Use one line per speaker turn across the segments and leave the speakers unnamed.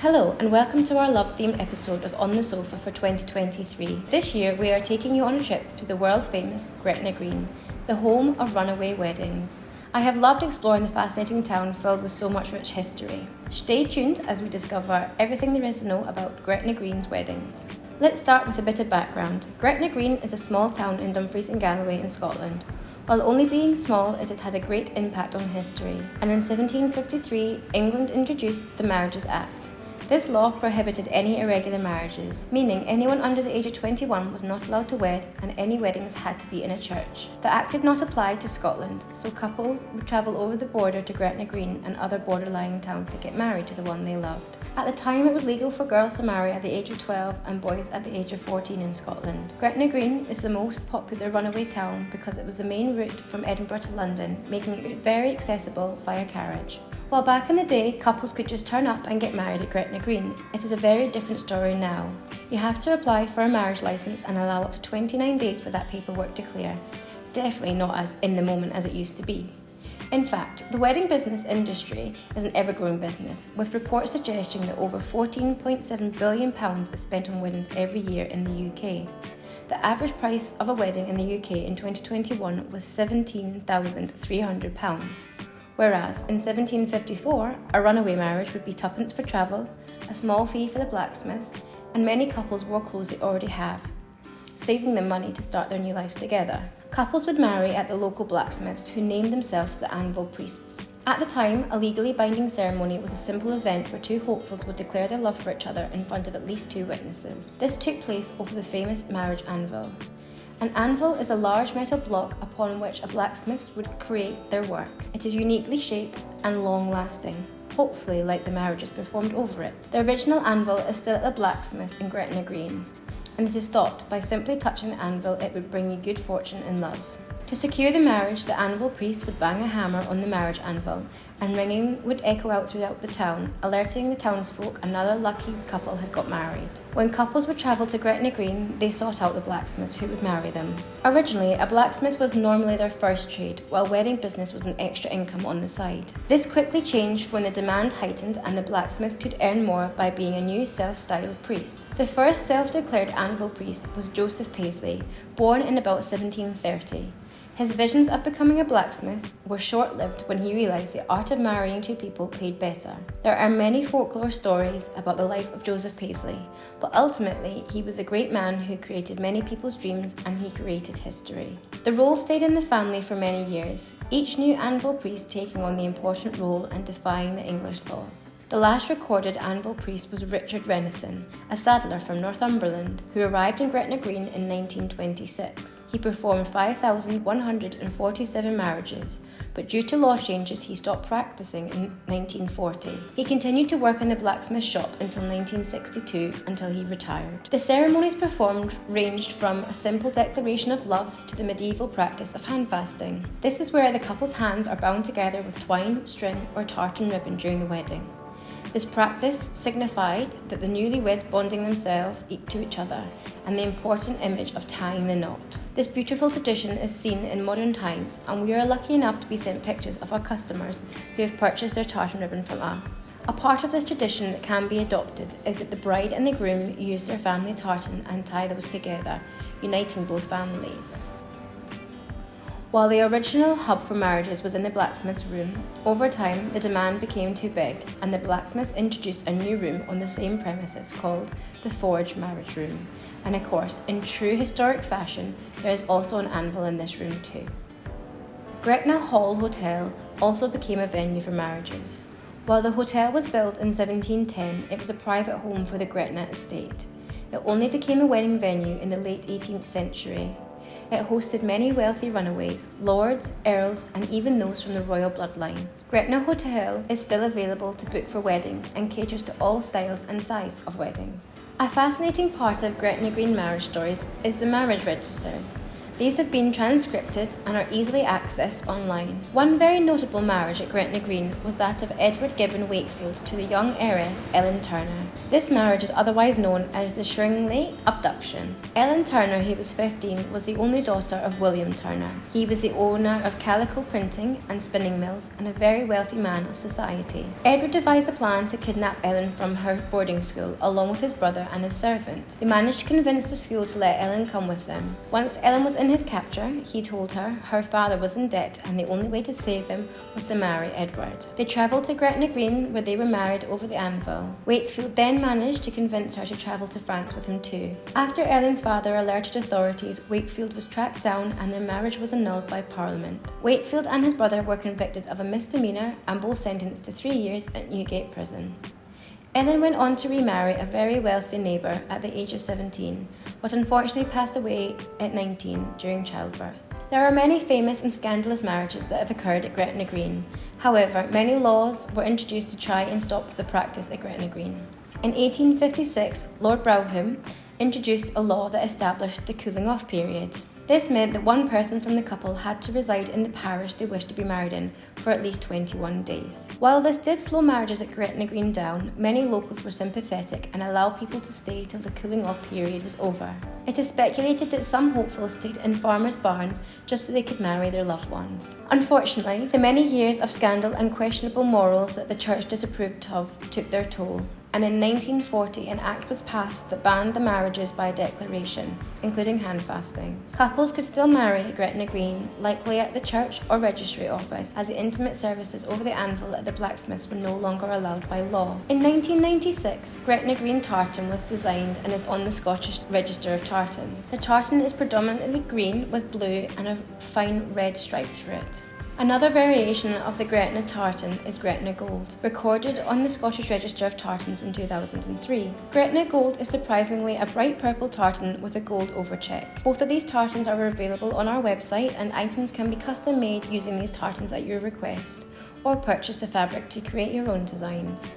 Hello and welcome to our love-themed episode of On the Sofa for 2023. This year we are taking you on a trip to the world-famous Gretna Green, the home of runaway weddings. I have loved exploring the fascinating town filled with so much rich history. Stay tuned as we discover everything there is to know about Gretna Green's weddings. Let's start with a bit of background. Gretna Green is a small town in Dumfries and Galloway in Scotland. While only being small, it has had a great impact on history, and in 1753 England introduced the Marriages Act. This law prohibited any irregular marriages, meaning anyone under the age of 21 was not allowed to wed and any weddings had to be in a church. The act did not apply to Scotland, so couples would travel over the border to Gretna Green and other border-lying towns to get married to the one they loved. At the time, it was legal for girls to marry at the age of 12 and boys at the age of 14 in Scotland. Gretna Green is the most popular runaway town because it was the main route from Edinburgh to London, making it very accessible via carriage. While back in the day, couples could just turn up and get married at Gretna Green, it is a very different story now. You have to apply for a marriage licence and allow up to 29 days for that paperwork to clear. Definitely not as in the moment as it used to be. In fact, the wedding business industry is an ever-growing business, with reports suggesting that over £14.7 billion is spent on weddings every year in the UK. The average price of a wedding in the UK in 2021 was £17,300. Whereas in 1754, a runaway marriage would be twopence for travel, a small fee for the blacksmiths, and many couples wore clothes they already have, saving them money to start their new lives together. Couples would marry at the local blacksmiths, who named themselves the anvil priests. At the time, a legally binding ceremony was a simple event where two hopefuls would declare their love for each other in front of at least two witnesses. This took place over the famous marriage anvil. An anvil is a large metal block upon which a blacksmith would create their work. It is uniquely shaped and long-lasting, hopefully like the marriages performed over it. The original anvil is still at the blacksmiths in Gretna Green, and it is thought by simply touching the anvil it would bring you good fortune in love. To secure the marriage, the anvil priest would bang a hammer on the marriage anvil, and ringing would echo out throughout the town, alerting the townsfolk another lucky couple had got married. When couples would travel to Gretna Green, they sought out the blacksmiths who would marry them. Originally, a blacksmith was normally their first trade, while wedding business was an extra income on the side. This quickly changed when the demand heightened and the blacksmith could earn more by being a new self-styled priest. The first self-declared anvil priest was Joseph Paisley, born in about 1730. His visions of becoming a blacksmith were short-lived when he realised the art of marrying two people paid better. There are many folklore stories about the life of Joseph Paisley, but ultimately he was a great man who created many people's dreams and he created history. The role stayed in the family for many years, each new anvil priest taking on the important role and defying the English laws. The last recorded anvil priest was Richard Renison, a saddler from Northumberland, who arrived in Gretna Green in 1926. He performed 5,147 marriages, but due to law changes he stopped practicing in 1940. He continued to work in the blacksmith shop until 1962, until he retired. The ceremonies performed ranged from a simple declaration of love to the medieval practice of handfasting. This is where the couple's hands are bound together with twine, string, or tartan ribbon during the wedding. This practice signified that the newlyweds bonding themselves to each other and the important image of tying the knot. This beautiful tradition is seen in modern times, and we are lucky enough to be sent pictures of our customers who have purchased their tartan ribbon from us. A part of this tradition that can be adopted is that the bride and the groom use their family tartan and tie those together, uniting both families. While the original hub for marriages was in the blacksmith's room, over time the demand became too big and the blacksmiths introduced a new room on the same premises called the forge marriage room. And of course, in true historic fashion, there is also an anvil in this room too. Gretna Hall Hotel also became a venue for marriages. While the hotel was built in 1710, it was a private home for the Gretna estate. It only became a wedding venue in the late 18th century. It hosted many wealthy runaways, lords, earls, and even those from the royal bloodline. Gretna Hotel is still available to book for weddings and caters to all styles and size of weddings. A fascinating part of Gretna Green marriage stories is the marriage registers. These have been transcribed and are easily accessed online. One very notable marriage at Gretna Green was that of Edward Gibbon Wakefield to the young heiress Ellen Turner. This marriage is otherwise known as the Shringley Abduction. Ellen Turner, who was 15, was the only daughter of William Turner. He was the owner of calico printing and spinning mills and a very wealthy man of society. Edward devised a plan to kidnap Ellen from her boarding school along with his brother and his servant. They managed to convince the school to let Ellen come with them. Once Ellen was in his capture, he told her her father was in debt and the only way to save him was to marry Edward. They travelled to Gretna Green where they were married over the anvil. Wakefield then managed to convince her to travel to France with him too. After Ellen's father alerted authorities, Wakefield was tracked down and their marriage was annulled by Parliament. Wakefield and his brother were convicted of a misdemeanour and both sentenced to 3 years at Newgate Prison. Ellen went on to remarry a very wealthy neighbour at the age of 17, but unfortunately passed away at 19 during childbirth. There are many famous and scandalous marriages that have occurred at Gretna Green. However, many laws were introduced to try and stop the practice at Gretna Green. In 1856, Lord Brougham introduced a law that established the cooling off period. This meant that one person from the couple had to reside in the parish they wished to be married in for at least 21 days. While this did slow marriages at Gretna Green down, many locals were sympathetic and allowed people to stay till the cooling off period was over. It is speculated that some hopefuls stayed in farmers' barns just so they could marry their loved ones. Unfortunately, the many years of scandal and questionable morals that the church disapproved of took their toll, and in 1940 an act was passed that banned the marriages by declaration, including handfasting. Couples could still marry at Gretna Green, likely at the church or registry office, as the intimate services over the anvil at the blacksmiths were no longer allowed by law. In 1996, Gretna Green tartan was designed and is on the Scottish Register of Tartans. The tartan is predominantly green with blue and a fine red stripe through it. Another variation of the Gretna tartan is Gretna Gold, recorded on the Scottish Register of Tartans in 2003. Gretna Gold is surprisingly a bright purple tartan with a gold overcheck. Both of these tartans are available on our website and items can be custom made using these tartans at your request, or purchase the fabric to create your own designs.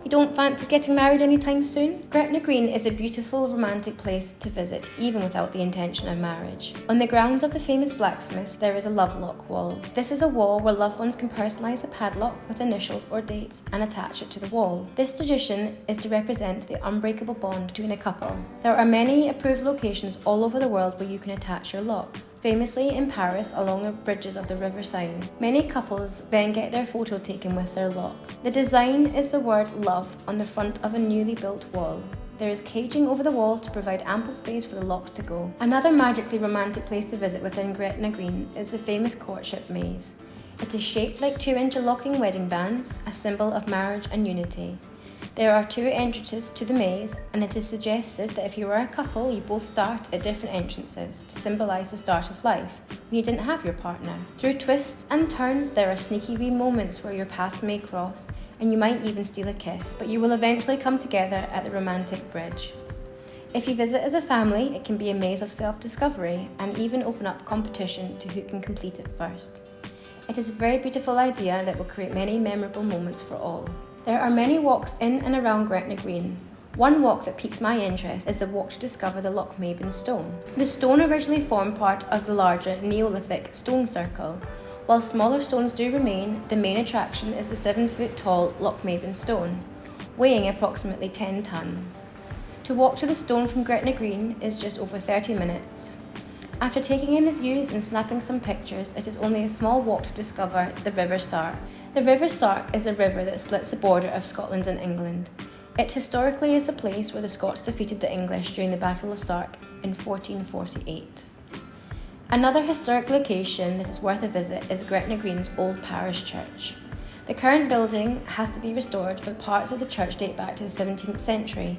You don't fancy getting married anytime soon? Gretna Green is a beautiful, romantic place to visit, even without the intention of marriage. On the grounds of the famous blacksmiths, there is a love lock wall. This is a wall where loved ones can personalise a padlock with initials or dates and attach it to the wall. This tradition is to represent the unbreakable bond between a couple. There are many approved locations all over the world where you can attach your locks. Famously in Paris, along the bridges of the River Seine, many couples then get their photo taken with their lock. The design is the word love on the front of a newly built wall. There is caging over the wall to provide ample space for the locks to go. Another magically romantic place to visit within Gretna Green is the famous courtship maze. It is shaped like two interlocking wedding bands, a symbol of marriage and unity. There are 2 entrances to the maze, and it is suggested that if you are a couple, you both start at different entrances to symbolise the start of life when you didn't have your partner. Through twists and turns, there are sneaky wee moments where your paths may cross, and you might even steal a kiss, but you will eventually come together at the romantic bridge. If you visit as a family, it can be a maze of self-discovery and even open up competition to who can complete it first. It is a very beautiful idea that will create many memorable moments for all. There are many walks in and around Gretna Green. One walk that piques my interest is the walk to discover the Lochmaben stone. The stone originally formed part of the larger Neolithic stone circle. While smaller stones do remain, the main attraction is the 7-foot-tall Lochmaben stone, weighing approximately 10 tons. To walk to the stone from Gretna Green is just over 30 minutes. After taking in the views and snapping some pictures, it is only a small walk to discover the River Sark. The River Sark is the river that splits the border of Scotland and England. It historically is the place where the Scots defeated the English during the Battle of Sark in 1448. Another historic location that is worth a visit is Gretna Green's old parish church. The current building has to be restored, but parts of the church date back to the 17th century,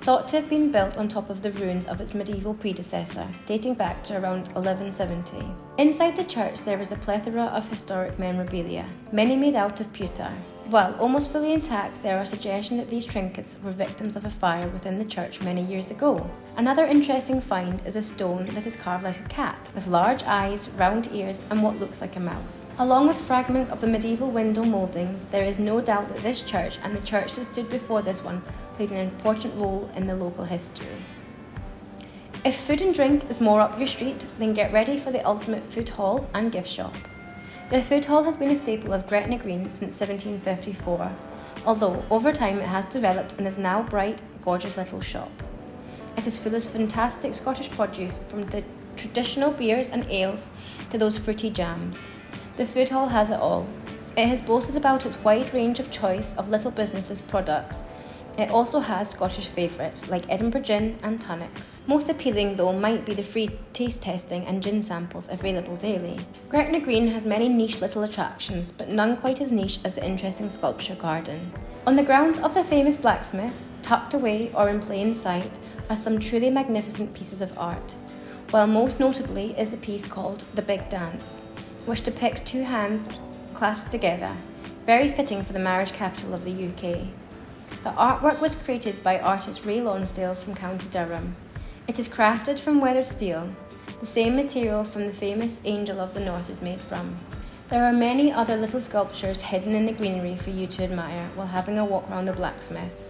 thought to have been built on top of the ruins of its medieval predecessor, dating back to around 1170. Inside the church there is a plethora of historic memorabilia, many made out of pewter. While almost fully intact, there are suggestions that these trinkets were victims of a fire within the church many years ago. Another interesting find is a stone that is carved like a cat, with large eyes, round ears and what looks like a mouth. Along with fragments of the medieval window mouldings, there is no doubt that this church and the church that stood before this one played an important role in the local history. If food and drink is more up your street, then get ready for the ultimate food hall and gift shop. The food hall has been a staple of Gretna Green since 1754, although over time it has developed and is now a bright, gorgeous little shop. It is full of fantastic Scottish produce, from the traditional beers and ales to those fruity jams. The food hall has it all. It has boasted about its wide range of choice of little businesses' products. It also has Scottish favourites like Edinburgh gin and tonics. Most appealing though might be the free taste testing and gin samples available daily. Gretna Green has many niche little attractions, but none quite as niche as the interesting sculpture garden. On the grounds of the famous blacksmiths, tucked away or in plain sight, are some truly magnificent pieces of art, while most notably is the piece called The Big Dance, which depicts two hands clasped together, very fitting for the marriage capital of the UK. The artwork was created by artist Ray Lonsdale from County Durham. It is crafted from weathered steel, the same material from the famous Angel of the North is made from. There are many other little sculptures hidden in the greenery for you to admire while having a walk around the blacksmiths.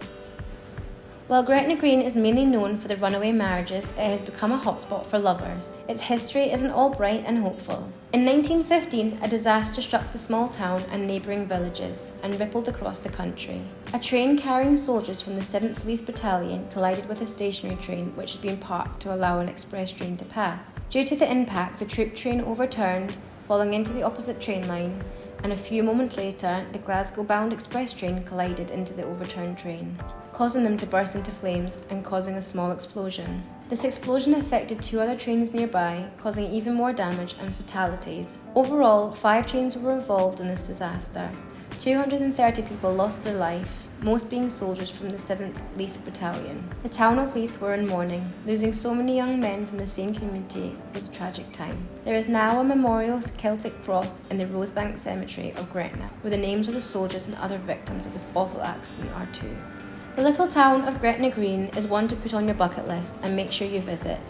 While Gretna Green is mainly known for the runaway marriages, it has become a hotspot for lovers. Its history isn't all bright and hopeful. In 1915, a disaster struck the small town and neighbouring villages and rippled across the country. A train carrying soldiers from the 7th Leith Battalion collided with a stationary train which had been parked to allow an express train to pass. Due to the impact, the troop train overturned, falling into the opposite train line, and a few moments later, the Glasgow-bound express train collided into the overturned train, causing them to burst into flames and causing a small explosion. This explosion affected 2 other trains nearby, causing even more damage and fatalities. Overall, 5 trains were involved in this disaster. 230 people lost their life, most being soldiers from the 7th Leith Battalion. The town of Leith were in mourning. Losing so many young men from the same community was a tragic time. There is now a memorial Celtic cross in the Rosebank Cemetery of Gretna, where the names of the soldiers and other victims of this awful accident are too. The little town of Gretna Green is one to put on your bucket list and make sure you visit,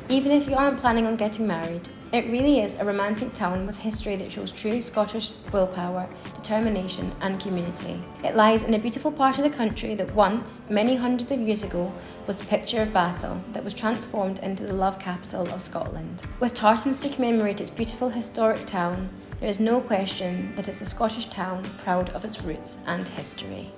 even if you aren't planning on getting married. It really is a romantic town with history that shows true Scottish willpower, determination and community. It lies in a beautiful part of the country that once, many hundreds of years ago, was a picture of battle that was transformed into the love capital of Scotland. With tartans to commemorate its beautiful historic town, there is no question that it's a Scottish town proud of its roots and history.